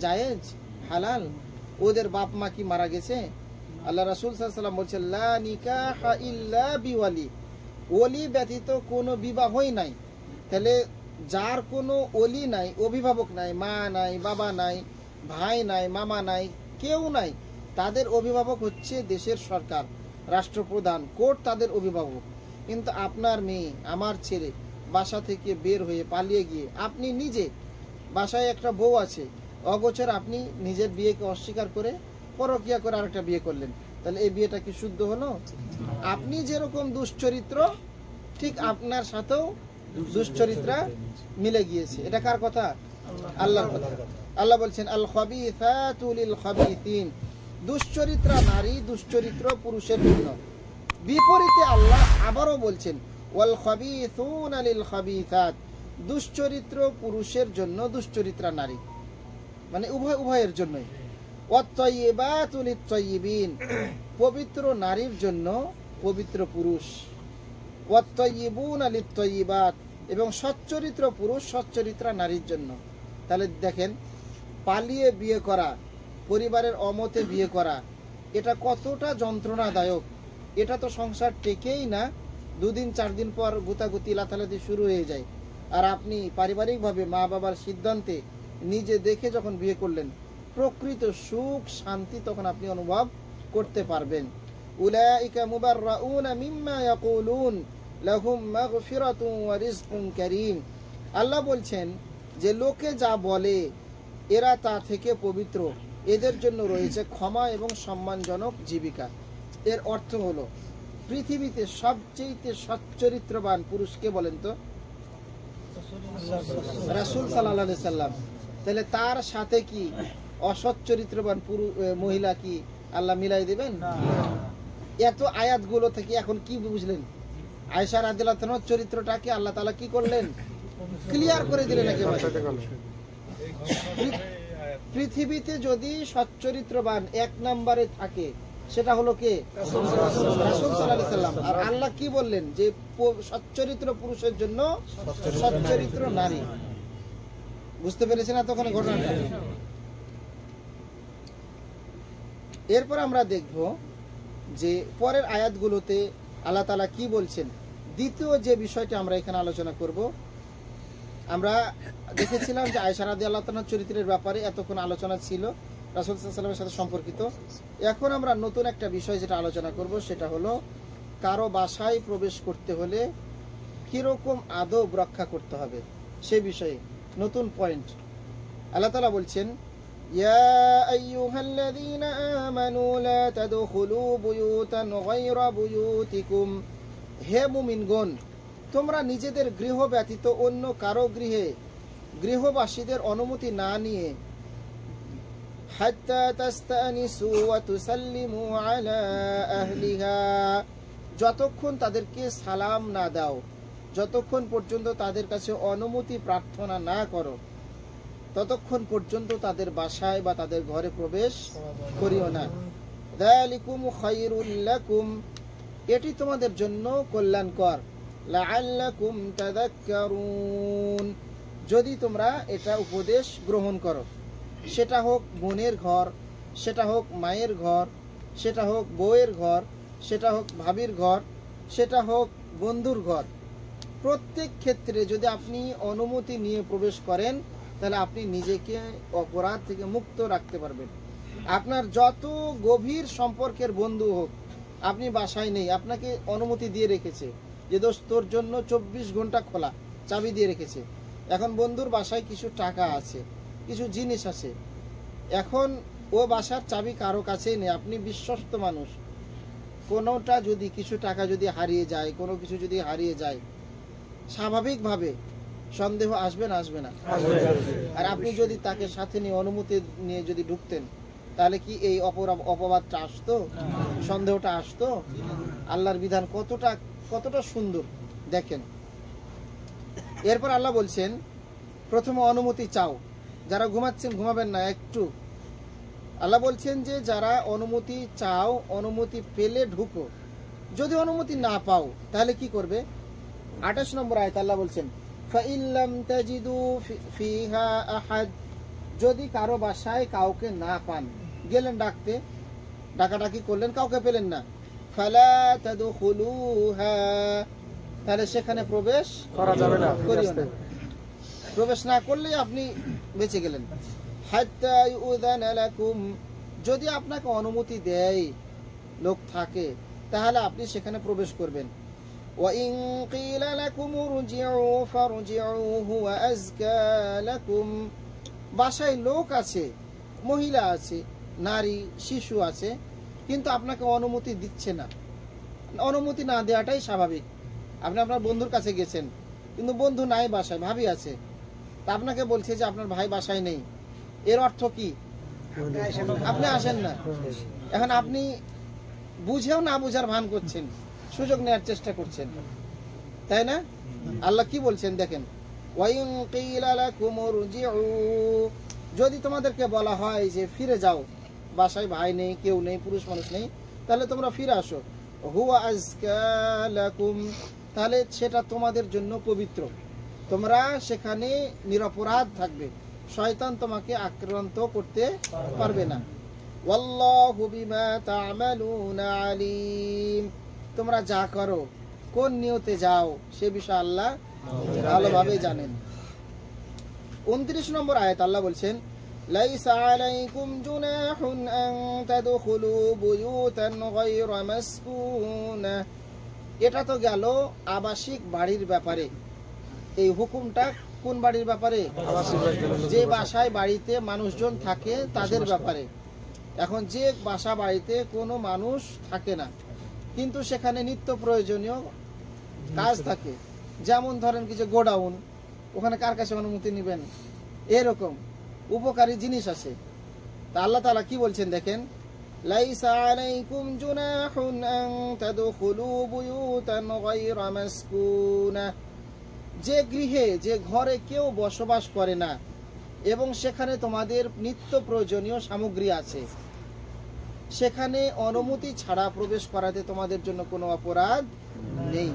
জায়েজ, হালাল? ওদের বাপ মা কি মারা গেছে? আল্লাহ রাসূল সাল্লাল্লাহু আলাইহি ওয়াসাল্লাম বলছেন লা নিকাহা ইল্লা বিওয়ালি, ওলি ব্যতীত কোনো বিবাহই নাই। তাহলে যার কোনো ওলি নাই, অভিভাবক নাই, মা নাই, বাবা নাই, ভাই নাই, মামা নাই, কেউ নাই, তাদের অভিভাবক হচ্ছে দেশের সরকার, রাষ্ট্রপ্রধান, কোর্ট তাদের অভিভাবক। কিন্তু আপনার মেয়ে, আমার ছেলে বাসা থেকে বের হয়ে পালিয়ে গিয়ে, আপনি নিজে বাসায় একটা বউ আছে, অগোচর আপনি নিজের বিয়েকে অস্বীকার করে পরকিয়া করে আরেকটা বিয়ে করলেন, তাহলে এই বিয়েটা কি শুদ্ধ হলো? আপনি যেরকম দুশ্চরিত্র, ঠিক আপনার সাথেও দুশ্চরিত্রা মিলে গিয়েছে। এটা কার কথা? আল্লাহর কথা। আল্লাহ বলছেন আল খাবিসাতু লিল খাবিসিন, দুশ্চরিত্রা নারী দুশ্চরিত্র পুরুষের জন্য। বিপরীতে আল্লাহ আবারও বলছেন ওয়াল খাবিসুনা লিল খাবিসাত, দুশ্চরিত্র পুরুষের জন্য দুশ্চরিত্রা নারী, মানে উভয়ের জন্যই। ওয়াত তাইয়িবাতু লিত তাইয়িবিন, পবিত্র নারীর জন্য পবিত্র পুরুষ। ওয়াত তাইয়িবুনা লিত তাইয়িবাত, এবং সচ্চরিত্র পুরুষ সচ্চরিত্রা নারীর জন্য। তাহলে দেখেন, পালিয়ে বিয়ে করা, পরিবারের অমতে বিয়ে করা, এটা কতটা যন্ত্রণাদায়ক। এটা তো সংসার টেকেই না, 2 দিন 4 দিন পর গুতাগুতি লাথালাতি শুরু হয়ে যায়। আর আপনি পারিবারিকভাবে মা বাবার সিদ্ধান্তে নিজে দেখে যখন বিয়ে করলেন, প্রকৃত সুখ শান্তি তখন আপনি অনুভব করতে পারবেন। উলাইকা মুবাররাউনা মিম্মা ইয়াকুলুন লাহুম মাগফিরাতুন ওয়া রিজকুন কারীম। আল্লাহ বলছেন যে লোকে যা বলে এরা তা থেকে পবিত্র, এদের জন্য রয়েছে ক্ষমা এবং সম্মানজনক জীবিকা। এর অর্থ হলো পৃথিবীতে সবচেয়ে সচ্চরিত্রবান পুরুষকে বলেন তো? রাসূল সাল্লাল্লাহু আলাইহি সাল্লাম। তাহলে তার সাথে কি অসচ্চরিত্রবান মহিলা কি আল্লাহ মিলাই দিবেন? এত আয়াতগুলো থেকে এখন কি বুঝলেন? আয়েশা রাদিয়াল্লাহু আনহার চরিত্রটাকে আল্লাহ তাআলা কি করলেন? ক্লিয়ার করে দিলেন একেবারে। পৃথিবীতে যদি সচ্চরিত্রবান 1 নম্বরে থাকে সেটা হলো কে? রাসূল সাল্লাল্লাহু আলাইহি সাল্লাম। আর আল্লাহ কি বললেন? যে সচ্চরিত্র পুরুষের জন্য সচ্চরিত্র নারী। বুঝতে পেরেছেন তখন ঘটনাটা? এরপর আমরা দেখব যে পরের আয়াতগুলোতে আল্লাহ তাআলা কি বলছেন। দ্বিতীয় যে বিষয়টা আমরা এখানে আলোচনা করব, আমরা দেখেছিলাম যে আয়েশা রাদিয়াল্লাহু আনহার চরিত্রের ব্যাপারে এতক্ষণ আলোচনা ছিল রাসূল সাল্লাল্লাহু আলাইহি ওয়াসাল্লামের সাথে সম্পর্কিত। এখন আমরা নতুন একটা বিষয় যেটা আলোচনা করব সেটা হলো কারো বাসায় প্রবেশ করতে হলে কিরকম আদব রক্ষা করতে হবে সে বিষয়ে নতুন পয়েন্ট। আল্লাহ তাআলা বলছেন ইয়া আইয়ুহাল্লাযীনা আমানু লা তাদখুলু বুয়ুতান গায়রা বুয়ুতিকুম, হে মুমিনগণ, তোমরা নিজেদের গৃহ ব্যতীত অন্য কারো গৃহে গৃহবাসীদের অনুমতি না নিয়ে হাত্তা তাস্তানিসু ওয়া তুসাল্লিমু আলা আহলিহা, যতক্ষণ তাদেরকে সালাম না দাও, যতক্ষণ পর্যন্ত তাদের কাছে অনুমতি প্রার্থনা না করো, ততক্ষণ পর্যন্ত তাদের বাসায় বা তাদের ঘরে প্রবেশ করিও না। যালিকুম খায়রুল লাকুম, এটি তোমাদের জন্য কল্যাণকর। লাআল্লাকুম তাযাক্কারুন, যদি তোমরা এটা উপদেশ গ্রহণ করো। সেটা হোক বোনের ঘর, সেটা হোক মায়ের ঘর, সেটা হোক বউয়ের ঘর, সেটা হোক ভাবির ঘর, সেটা হোক বন্ধুর ঘর, প্রত্যেক ক্ষেত্রে যদি আপনি অনুমতি নিয়ে প্রবেশ করেন তাহলে আপনি নিজেকে অপরাধ থেকে মুক্ত রাখতে পারবেন। আপনার যত গভীর সম্পর্কের বন্ধু হোক, আপনি বাসায় নেই, আপনাকে অনুমতি দিয়ে রেখেছে যে দোস্ত তোর জন্য 24 ঘন্টা খোলা, চাবি দিয়ে রেখেছে। এখন বন্ধুর বাসায় কিছু টাকা আছে, কিছু জিনিস আছে, এখন ও বাসার চাবি কারো কাছেই নেই, আপনি বিশ্বস্ত মানুষ, কোনোটা যদি কিছু টাকা যদি হারিয়ে যায়, কোনো কিছু যদি হারিয়ে যায়, স্বাভাবিকভাবে সন্দেহ আসবে না? আসবে না? আর আপনি যদি তাকে সাথে নিয়ে অনুমতি নিয়ে যদি ঢুকতেন তাহলে কি এই অপবাদটা আসতো? সন্দেহটা আসতো? আল্লাহর বিধান কতটা সুন্দর দেখেন। এরপর আল্লাহ বলছেন প্রথমে অনুমতি চাও, যারা ঘুমাচ্ছেন ঘুমাবেন না একটু। আল্লাহ বলছেন যে যারা অনুমতি চাও, অনুমতি পেলে ঢুকো, যদি অনুমতি না পাও তাহলে কি করবে? 28 নম্বর আয়াত আল্লাহ বলছেন ফাইন লাম তাজিদু ফিহা আহাদ, যদি কারো বাসায় কাউকে না পান, গেলেন ডাকতে, ডাকাডাকি করলেন, কাউকে পেলেন না, ফালা তাদখুলুহা, তাহলে সেখানে প্রবেশ করা যাবে না। করিও না। প্রবেশ না করলেই আপনি বেঁচে গেলেন। হাত্তা ইউযানা লাকুম, যদি আপনাকে অনুমতি দেয় লোক থাকে তাহলে আপনি সেখানে প্রবেশ করবেন। ওয়া ইন কিলা লাকুম ইরজিউ ফারজিউ হুয়া আযকা লাকুম, বাসায় লোক আছে, মহিলা আছে, নারী শিশু আছে, কিন্তু আপনাকে অনুমতি দিচ্ছে না। অনুমতি না দেওয়াটাই স্বাভাবিক। আপনি আপনার বন্ধুর কাছে গেছেন, কিন্তু বন্ধু নাই বাসায়, ভাবি আছে, তা আপনাকে বলছে যে আপনার ভাই বাসায় নেই, এর অর্থ কি? আপনি আসেন না। এখন আপনি বুঝেও না বুঝার ভান করছেন, সুযোগ নেওয়ার চেষ্টা করছেন, তাই না? আল্লাহ কি বলছেন দেখেন, ওয়াইন কিলা লাকুম ইরজিউ, যদি তোমাদেরকে বলা হয় যে ফিরে যাও, বাসায় ভাই নেই, কেউ নেই, পুরুষ মানুষ নেই, তাহলে তোমরা ফিরে আসো, হুয়া আযকা লাকুম, তাহলে সেটা তোমাদের জন্য পবিত্র, তোমরা সেখানে নিরপরাধ থাকবে, শয়তান তোমাকে আক্রান্ত করতে পারবে না। ওয়াল্লাহু বিমা তা'মালুনা আলিম, তোমরা যা করো, কোন নিয়তে যাও, সে বিষয়ে আল্লাহ ভালোভাবে জানেন। 29 নম্বর আয়াত আল্লাহ বলছেন, লাইসা আলাইকুম জুনাহুন আন তাদখুলু বুয়ুতান গায়রা মাসকুনা, এটা তো গেল আবাসিক বাড়ির ব্যাপারে। এই হুকুমটা কোন বাড়ির ব্যাপারে? যে বাসায় বাড়িতে মানুষজন থাকে তাদের ব্যাপারে। এখন যে বাসা বাড়িতে কোনো মানুষ থাকে না, কিন্তু সেখানে নিত্য প্রয়োজনীয় কাজ থাকে, যেমন ধরেন কি যে গোডাউন, ওখানে কার কাছে অনুমতি নেবেন, এরকম উপকারী জিনিস আছে। তা আল্লাহ তাআলা কি বলছেন দেখেন, লাইসা আলাইকুম জুনাহুন আন তাদখুলু বুয়ুতান গায়রা মাসকুনা, যে গৃহে, যে ঘরে কেউ বসবাস করে না এবং সেখানে তোমাদের নিত্য প্রয়োজনীয় সামগ্রী আছে, সেখানে অনুমতি ছাড়া প্রবেশ করাতে তোমাদের জন্য কোনো অপরাধ নেই,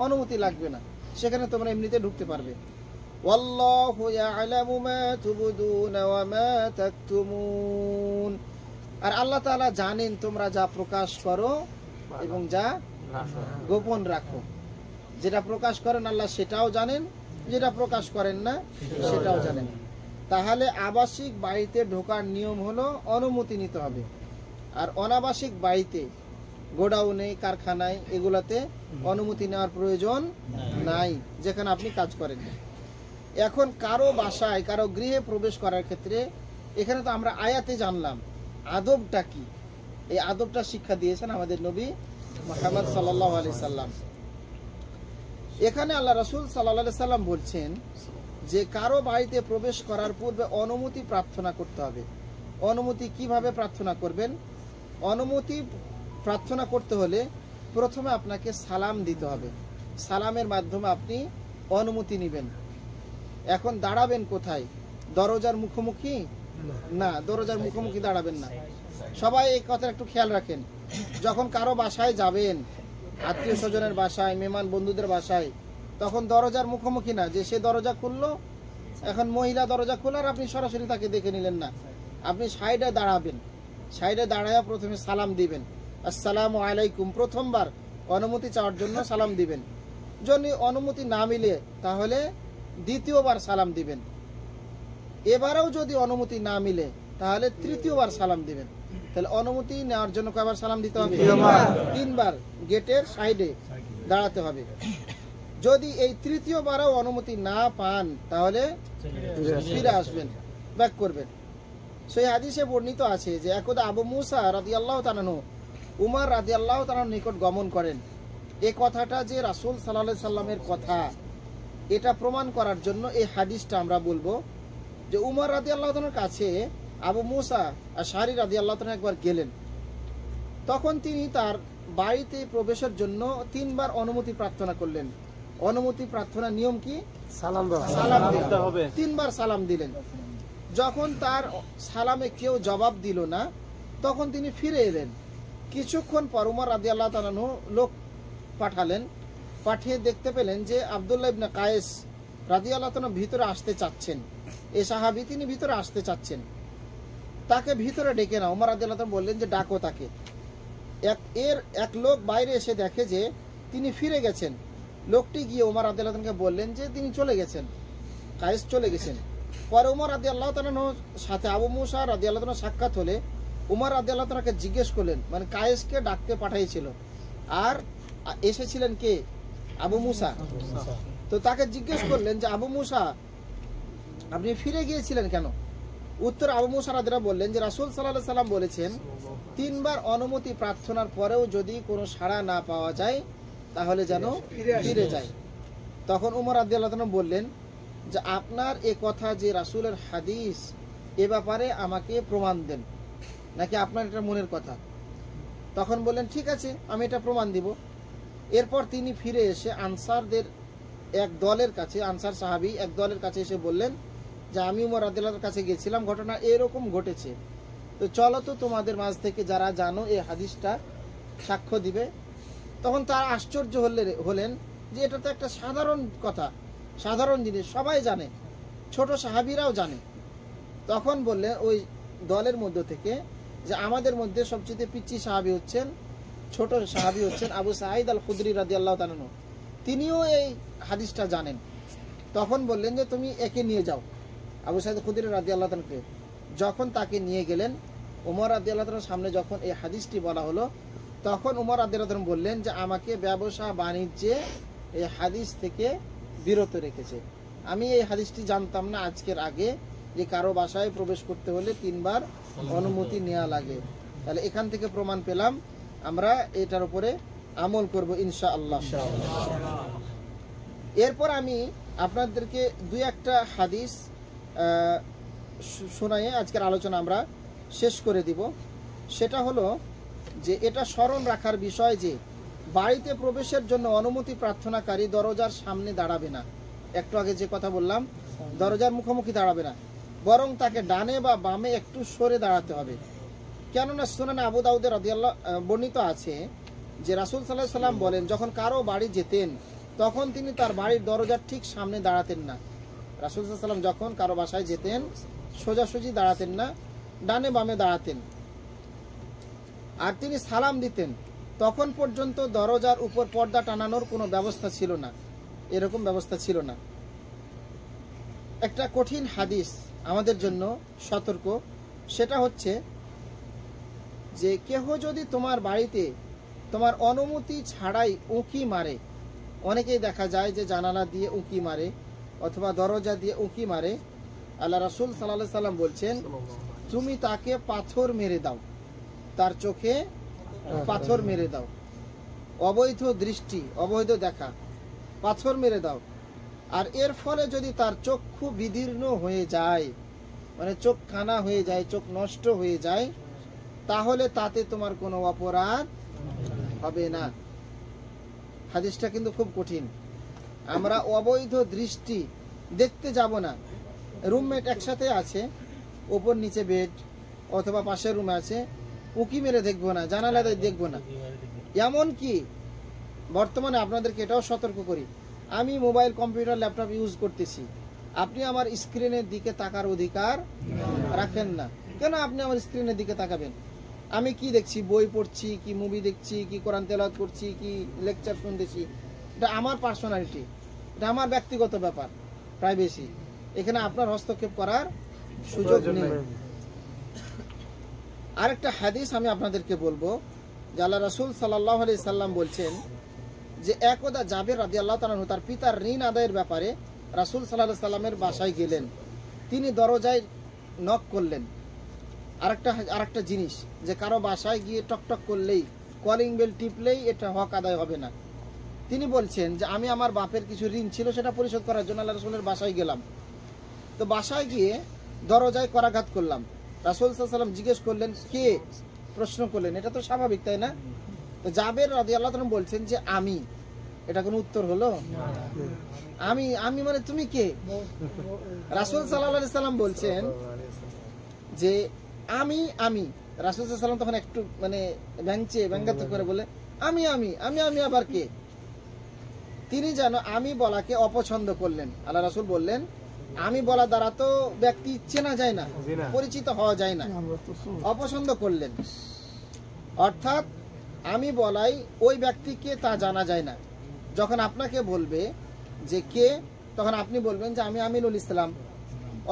অনুমতি লাগবে না, সেখানে তোমরা এমনিতে ঢুকতে পারবে। ওয়াল্লাহু ইয়ালামু মা তুবদুনা ওয়া মা তাকতুমুন, আর আল্লাহ তাআলা জানেন তোমরা যা প্রকাশ করো এবং যা গোপন রাখো। যেটা প্রকাশ করেন আল্লাহ সেটাও জানেন, যেটা প্রকাশ করেন না সেটাও জানেন। তাহলে আবাসিক বাড়িতে ঢোকার নিয়ম হলো অনুমতি নিতে হবে, আর অনাবাসিক বাড়িতে, গোডাউনে, কারখানায়, এগুলাতে অনুমতি নেওয়ার প্রয়োজন নাই, যেখানে আপনি কাজ করেন। এখন কারো বাসায়, কারো গৃহে প্রবেশ করার ক্ষেত্রে এখানে তো আমরা আয়াতে জানলাম আদবটা কি, এই আদবটা শিক্ষা দিয়েছেন আমাদের নবী মুহাম্মদ সাল্লাল্লাহু আলাইহি সাল্লাম। এখানে আল্লাহ রাসূল সাল্লাল্লাহু আলাইহি সাল্লাম বলছেন যে কারো বাড়িতে প্রবেশ করার পূর্বে অনুমতি প্রার্থনা করতে হবে। অনুমতি কিভাবে প্রার্থনা করবেন? অনুমতি প্রার্থনা করতে হলে প্রথমে আপনাকে সালাম দিতে হবে, সালামের মাধ্যমে আপনি অনুমতি নেবেন। এখন দাঁড়াবেন কোথায়? দরজার মুখোমুখি না, দরজার মুখোমুখি দাঁড়াবেন না। সবাই এই কথা একটু খেয়াল রাখেন, যখন কারো বাসায় যাবেন, আত্মীয় স্বজনের বাসায়, মেহমান বন্ধুদের বাসায়, তখন দরজার মুখোমুখি না, যে সে দরজা খুললো, এখন মহিলা দরজা খোলার আপনি সরাসরি তাকে দেখে নিলেন না, আপনি সাইডে দাঁড়াবেন, সাইডে দাঁড়ায়া প্রথমে সালাম দিবেন, আসসালামু আলাইকুম, প্রথমবার অনুমতি চাওয়ার জন্য সালাম দিবেন। যদি অনুমতি না মিলে তাহলে দ্বিতীয়বার সালাম দিবেন। এবারেও যদি অনুমতি না মিলে তাহলে তৃতীয়বার সালাম দিবেন। তাহলে অনুমতি নেওয়ার জন্য কয়বার সালাম দিতে হবে? 3 বার গেটের সাইডে দাঁড়াতে হবে। যদি এই তৃতীয়বারও অনুমতি না পান তাহলে ফিরে আসবেন, ব্যাক করবেন। সেই হাদিসে বর্ণিত আছে যে একদা আবু মুসা রাদিয়াল্লাহু তাআলা আনহু উমর রাদিয়াল্লাহু তাআলার নিকট গমন করেন। এই কথাটা যে রাসূল সাল্লাল্লাহু আলাইহি সাল্লামের কথা, এটা প্রমাণ করার জন্য এই হাদিসটা আমরা বলবো যে উমর রাদিয়াল্লাহু তাআলার কাছে আবু মুসা আশআরী রাদিয়াল্লাহু তাআলা একবার গেলেন। তখন তিনি তার বাড়িতে প্রবেশের জন্য 3 বার অনুমতি প্রার্থনা করলেন। অনুমতি প্রার্থনার নিয়ম কি? সালাম দিতে হবে। 3 বার সালাম দিলেন। যখন তার সালামে কেউ জবাব দিল না, তখন তিনি ফিরে এলেন। কিছুক্ষণ পর উমর রাদিয়াল্লাহু তাআলা লোক পাঠালেন, পাঠিয়ে দেখতে পেলেন যে আব্দুল্লাহ ইবনে কায়েস রাদিয়াল্লাহু তাআলা ভিতরে আসতে চাচ্ছেন। এই সাহাবী তিনি ভিতরে আসতে চাচ্ছেন। তাকে ভিতরে ডেকে নাও। ওমর রাদিয়াল্লাহু তাআলা বললেন যে ডাকো তাকে। এক লোক বাইরে এসে দেখে যে তিনি ফিরে গেছেন। লোকটি গিয়ে ওমর রাদিয়াল্লাহু তাআলাকে বললেন যে তিনি চলে গেছেন, কায়েস চলে গেছেন। পরে ওমর রাদিয়াল্লাহু তাআলার সাথে আবু মুসা রাদিয়াল্লাহু তাআলা সাক্ষাৎ হলে ওমর রাদিয়াল্লাহু তাআলাকে জিজ্ঞেস করলেন, মানে কায়েসকে ডাকতে পাঠাইছিল, আর এসেছিলেন কে? আবু মুসা। তো তাকে জিজ্ঞেস করলেন যে আবু মুসা, আপনি ফিরে গিয়েছিলেন কেন? উত্তর আবু মুসা রাদিয়াল্লাহু বললেন যে রাসূল সাল্লাল্লাহু আলাইহি সাল্লাম বলেছেন, 3 বার অনুমতি প্রার্থনার পরেও যদি কোনো সাড়া না পাওয়া যায় তাহলে যেন ফিরে যায়। তখন ওমর রাদিয়াল্লাহু তাআলা বললেন যে আপনার এ কথা যে রাসূলের হাদিস, এ ব্যাপারে আমাকে প্রমাণ দেন, নাকি আপনার এটা মনের কথা? তখন বললেন ঠিক আছে, আমি এটা প্রমাণ দিব। এরপর তিনি ফিরে এসে আনসারদের এক দলের কাছে, আনসার সাহাবী এক দলের কাছে এসে বললেন যে আমি ওমর রাদিয়াল্লাহুর কাছে গিয়েছিলাম, ঘটনা এরকম ঘটেছে, তো চলো তো তোমাদের মাঝ থেকে যারা জানো এই হাদিসটা সাক্ষ্য দিবে। তখন তারা আশ্চর্য হলেন যে এটা তো একটা সাধারণ কথা, সাধারণ জিনিস, সবাই জানে, ছোট সাহাবীরাও জানে। তখন বললেন ওই দলের মধ্য থেকে যে আমাদের মধ্যে সবচেয়ে পিচ্চি সাহাবী হচ্ছেন, ছোট সাহাবী হচ্ছেন আবু সাঈদ আল খুদরি রাদিয়াল্লাহু তাআলা, তিনিও এই হাদিসটা জানেন। তখন বললেন যে তুমি একে নিয়ে যাও, আবু সাঈদ খুদরি রাদিয়াল্লাহু তাআলাকে। যখন তাকে নিয়ে গেলেন ওমর রাদিয়াল্লাহু তাআলার সামনে, যখন এই হাদিসটি বলা হলো, তখন ওমর রাদিয়াল্লাহু তাআলা বললেন যে আমাকে ব্যবসা বাণিজ্যে এই হাদিস থেকে বিরত রেখেছে। আমি এই হাদিসটি জানতাম না আজকের আগে যে কারো বাসায় প্রবেশ করতে হলে 3 বার অনুমতি নেওয়া লাগে। তাহলে এখান থেকে প্রমাণ পেলাম, আমরা এটার উপরে আমল করব ইনশাআল্লাহ। এরপর আমি আপনাদেরকে 2-1টা হাদিস শোনায়ে আজকের আলোচনা আমরা শেষ করে দিব। সেটা হলো যে এটা স্মরণ রাখার বিষয় যে বাড়িতে প্রবেশের জন্য অনুমতি প্রার্থনাকারী দরজার সামনে দাঁড়াবে না। একটু আগে যে কথা বললাম, দরজার মুখোমুখি দাঁড়াবে না, বরং তাকে ডানে বা বামে একটু সরে দাঁড়াতে হবে। কেননা সুনানে আবু দাউদে রাদিয়াল্লাহু বর্ণিত আছে যে রাসূল সাল্লাল্লাহু আলাইহি সাল্লাম বলেন, যখন কারো বাড়ি যেতেন তখন তিনি তার বাড়ির দরজার ঠিক সামনে দাঁড়াতেন না। রাসূল সাল্লাল্লাহু আলাইহি সাল্লাম যখন কারো বাসায় যেতেন সোজাসুজি দাঁড়াতেন না, ডানে বামে দাঁড়াতেন। আর তিনি সালাম দিতেন, তখন পর্যন্ত দরজার উপর পর্দা টানানোর কোনো ব্যবস্থা ছিল না, এরকম ব্যবস্থা ছিল না। একটা কঠিন হাদিস আমাদের জন্য সতর্ক, সেটা হচ্ছে যে কেহ যদি তোমার বাড়িতে তোমার অনুমতি ছাড়াই উঁকি মারে, অনেকেই দেখা যায় যে জানালা দিয়ে উঁকি মারে অথবা দরজা দিয়ে উঁকি মারে, আল্লাহ রাসূল সাল্লাল্লাহু আলাইহি সাল্লাম বলছেন তুমি তাকে পাথর মেরে দাও, তার চোখে পাথর মেরে দাও। অবৈধ দৃষ্টি, অবৈধ দেখা, পাথর মেরে দাও। আর এর ফলে যদি তার চক্ষু বিদীর্ণ হয়ে যায়, মানে চোখ কানা হয়ে যায়, চোখ নষ্ট হয়ে যায়, তাহলে তাতে তোমার কোনো অপরাধ হবে না। হাদিসটা কিন্তু খুব কঠিন। আমরা অবৈধ দৃষ্টি দেখতে যাব না। রুমমেট একসাথে আছে, ওপর নিচে বেড অথবা পাশের রুমে আছে, উঁকি মেরে দেখবো না, জানালা দিয়ে দেখবো না। এমনকি বর্তমানে আপনাদেরকে এটাও সতর্ক করি, আমি মোবাইল, কম্পিউটার, ল্যাপটপ ইউজ করতেছি, আপনি আমার স্ক্রিনের দিকে তাকার অধিকার রাখেন না। কেন আপনি আমার স্ক্রিনের দিকে তাকাবেন? আমি কি দেখছি, বই পড়ছি, কি মুভি দেখছি, কি কোরআন তেলাওয়াত করছি, কি লেকচার শুনতেছি, এটা আমার পার্সোনালিটি, এটা আমার ব্যক্তিগত ব্যাপার, প্রাইভেসি। এখানে আপনার হস্তক্ষেপ করার সুযোগ নেই। আরেকটা হাদিস আমি আপনাদেরকে বলবো, যে আল্লাহ রাসূল সাল্লাল্লাহু আলাইহি সাল্লাম বলছেন যে একদা জাবের রাদিয়াল্লাহু তাআলা তার পিতার ঋণ আদায়ের ব্যাপারে রাসূল সাল্লাল্লাহু আলাইহি সাল্লামের বাসায় গেলেন। তিনি দরজায় নক করলেন। আরেকটা জিনিস, যে কারো বাসায় গিয়ে টকটক করলেই, কলিং বেল টিপলেই এটা হক আদায় হবে না। তিনি বলছেন যে আমি আমার বাপের কিছু ঋণ ছিল, সেটা পরিশোধ করার জন্য আল্লাহ রাসূলের বাসায় গেলাম। তো বাসায় গিয়ে দরজায় করাঘাত করলাম। রাসূল সাল্লাল্লাহু আলাইহি সাল্লাম জিজ্ঞেস করলেন কে, প্রশ্ন করলেন, এটা তো স্বাভাবিক তাই না? তো জাবের রাদিয়াল্লাহু তাআলা বলছেন যে আমি। এটা কোনো উত্তর হলো? আমি মানে তুমি কে? রাসূল সাল্লাল্লাহু আলাইহি সাল্লাম বলছেন যে আমি। রাসূল সাল্লাল্লাহু আলাইহি সাল্লাম তখন একটু মানে ব্যঙ্গাত্মক করে বলে আমি আবার কে? তিনি যেন আমি বলাকে অপছন্দ করলেন। আল্লাহ রাসূল বললেন আমি বলা দ্বারা তো ব্যক্তি চেনা যায় না, পরিচিত হওয়া যায় না, অপছন্দ করলেন। অর্থাৎ আমি বলাই ওই ব্যক্তিকে তা জানা যায় না। যখন আপনাকে বলবে যে কে, তখন আপনি বলবেন যে আমি আমিনুল ইসলাম,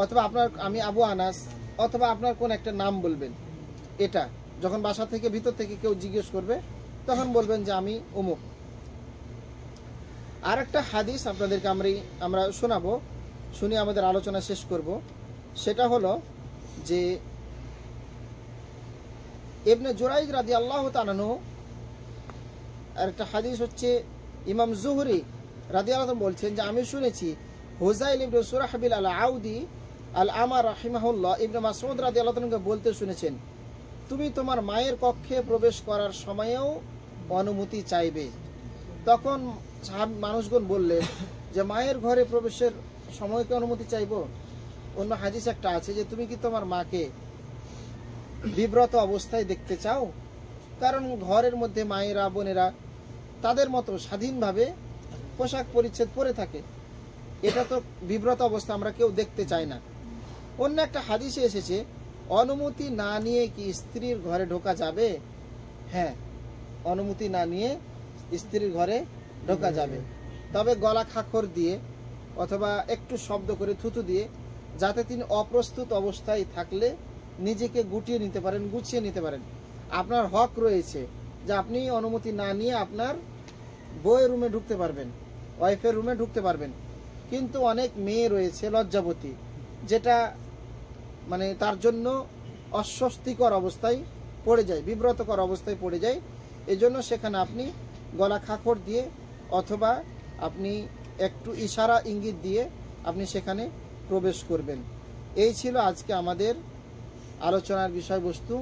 অথবা আপনার আমি আবু আনাস, অথবা আপনার কোন একটা নাম বলবেন। এটা যখন বাসা থেকে ভিতর থেকে কেউ জিজ্ঞেস করবে তখন বলবেন যে আমি অমুক। আর একটা হাদিস আপনাদেরকে আমরা শোনাবো, শুনে আমাদের আলোচনা শেষ করব। সেটা হলো যে ইবনে জুরাইজ রাদিয়াল্লাহু তাআলা আনহু, আর একটা হাদিস হচ্ছে ইমাম জুহরি রাদিয়াল্লাহু তাআলা বলছেন যে আমি শুনেছি হুযাইল ইবনে সুরাহবিল আল আউদি আল আমার রাহিমাহুল্লাহ ইবনে মাসউদ রাদিয়াল্লাহু তাআলাকে বলতে শুনেছেন, তুমি তোমার মায়ের কক্ষে প্রবেশ করার সময়েও অনুমতি চাইবে। তখন মানুষগণ বললেন যে মায়ের ঘরে প্রবেশের সময়কে অনুমতি চাইবো? অন্য হাদিস একটা আছে যে তুমি কি তোমার মাকে বিব্রত অবস্থায় দেখতে চাও? কারণ ঘরের মধ্যে মায়েরা বোনেরা তাদের মতো স্বাধীনভাবে পোশাক পরিচ্ছদ পরে থাকে, এটা তো বিব্রত অবস্থা আমরা কেউ দেখতে চাই না। অন্য একটা হাদিসে এসেছে অনুমতি না নিয়ে কি স্ত্রীর ঘরে ঢোকা যাবে? হ্যাঁ, অনুমতি না নিয়ে স্ত্রীর ঘরে ঢোকা যাবে, তবে গলা খাখর দিয়ে অথবা একটু শব্দ করে থুতু দিয়ে, যাতে তিনি অপ্রস্তুত অবস্থায় থাকলে নিজেকে গুটিয়ে নিতে পারেন, গুছিয়ে নিতে পারেন। আপনার হক রয়েছে যে আপনি অনুমতি না নিয়ে আপনার বউয়ের রুমে ঢুকতে পারবেন, ওয়াইফের রুমে ঢুকতে পারবেন। কিন্তু অনেক মেয়ে রয়েছে লজ্জাবতী, যেটা মানে তার জন্য অস্বস্তিকর অবস্থায় পড়ে যায়, বিব্রতকর অবস্থায় পড়ে যায়। এজন্য সেখানে আপনি গলা খাখর দিয়ে অথবা আপনি একটু ইশারা ইঙ্গিত দিয়ে আপনি সেখানে প্রবেশ করবেন। এই ছিল আজকে আমাদের আলোচনার বিষয়বস্তু।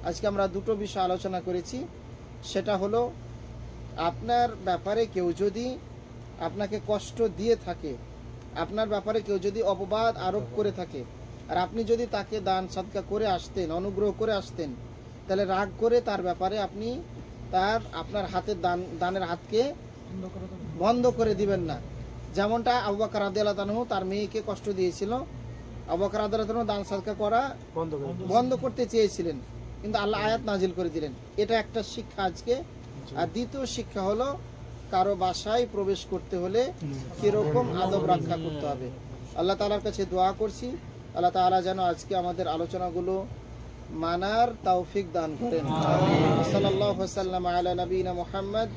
আজকে আমরা দুটো বিষয় আলোচনা করেছি। সেটা হলো আপনার ব্যাপারে কেউ যদি আপনাকে কষ্ট দিয়ে থাকে, আপনার ব্যাপারে কেউ যদি অপবাদ আরোপ করে থাকে, আর আপনি যদি তাকে দান সদকা করে আসতেন, অনুগ্রহ করে আসতেন, তাহলে রাগ করে তার ব্যাপারে আপনি আপনার হাতের দানের হাতকে বন্ধ করে দিবেন না। যেমনটা আবু বকর রাদিয়াল্লাহু আনহু তার মেয়েকে কষ্ট দিয়েছিল, আবু বকর রাদিয়াল্লাহু আনহু দান সদকা করা বন্ধ করতে চেয়েছিলেন, কিন্তু আল্লাহ আয়াত নাজিল করে দিলেন। এটা একটা শিক্ষা আজকে। আর দ্বিতীয় শিক্ষা হলো কারো বাসায় প্রবেশ করতে হলে কিরকম আদব রক্ষা করতে হবে। আল্লাহ তাআলার কাছে দোয়া করছি আল্লাহ তাআলা যেন আজকে আমাদের আলোচনাগুলো মানার তৌফিক দান করেন। সাল্লাল্লাহু ওয়াসাল্লাম আলা নবিনা মুহাম্মদ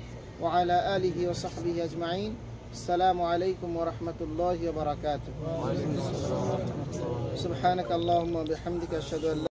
ওয়া আলা আলিহি ওয়া সাহবিহি আজমাইন। আসসালামু আলাইকুম ওয়া রাহমাতুল্লাহি ওয়া বারাকাতুহু। সুবহানাকাল্লাহুম্মা ওয়া বিহামদিকা আশহাদু আল্লা